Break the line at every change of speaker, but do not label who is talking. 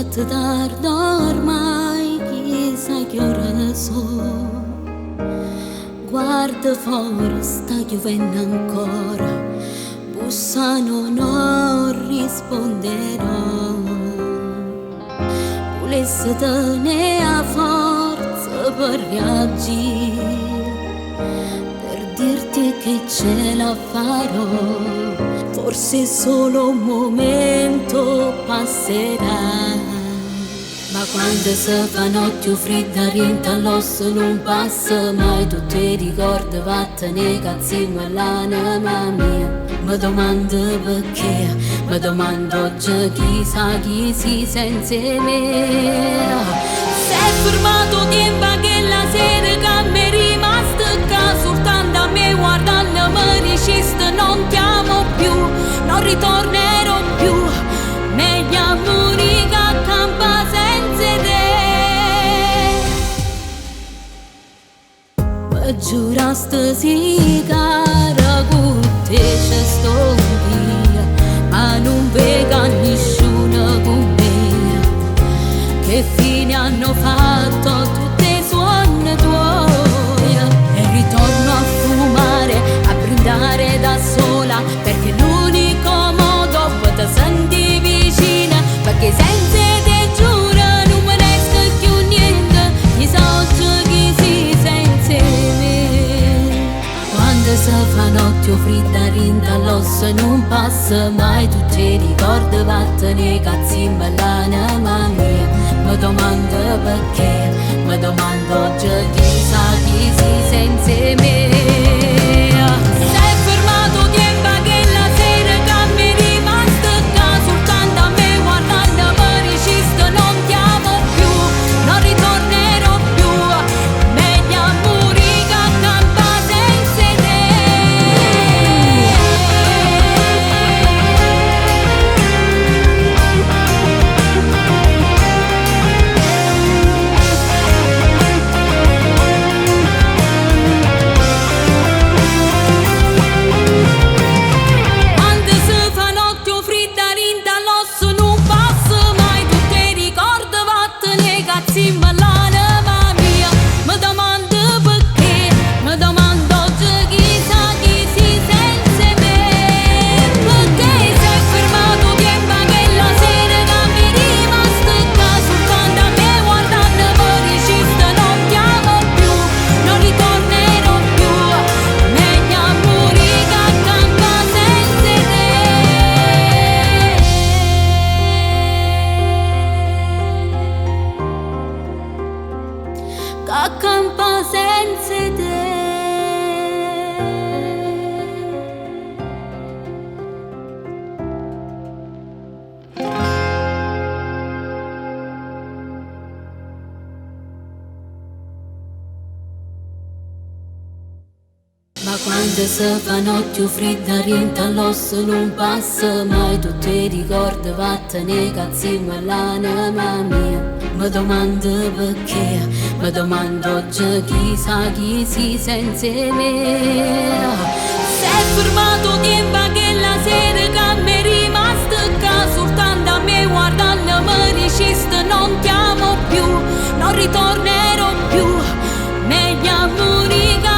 notte tarda ormai, chissà che ore sono. Guarda fuori, sta piovendo ancora, bussano non risponderò. Volesse tenere a forza per reagire, per dirti che ce la farò. Forse solo un momento passerà, ma quando si fa notte fredda rientra all'osso non passa mai. Tu ti ricordi vattene cazzino all'anima mia. Mi domando perché, mi domando oggi chissà chi si senza me. Si è fermato tempo che la sera che mi è rimasta qua, soltanto a me guardando mi dicesti non ti amo più, non ritornerò più, meglio morire che campa senza te. Mi giurasti sì cara con te ci sto via, ma non vedo nessuno con me. Che fine hanno fatto tutte i suoni tuoi? E ritorno a fumare, a brindare da sola, perché l'unico modo per te senti vicina, perché senza te giuro non me ne esco più niente, chissà oggi chi si senza me. Quando si fa notte fredda rinta all'osso non passa mai, tu ti ricordi vattene cazzimma l'anima mia. Mi domando perché, mi domando oggi chissà chi si senza me. Si è fermato tempo che la sera che mi è rimasta qua, soltanto a me guardando mi dicesti non ti amo più, non ritornerò più, meglio morire che campa senza te. Quando si fa notte fredda rinta all'osso non passa mai, tu ti ricordi vattene cazzimma l'anima mia. Mi domando perché, mi domando oggi chissà chi si senza me. Perché si è fermato tempo che la sera che mi è rimasta qua, soltanto a me guardando mi dicesti non ti amo più, non ritornerò più, meglio morire che campa senza te. Che campa senza te. Ma quando si fa notte fredda rientra all'osso non passa mai, tu ti ricordi vattene cazzimma l'anima mia. Mi domando perché, mi domando oggi chissà chi si senza me. Si è fermato tempo che la sera che mi è rimasta qua, soltanto a me guardando mi dicesti non ti amo più, non ritornerò più, meglio morire che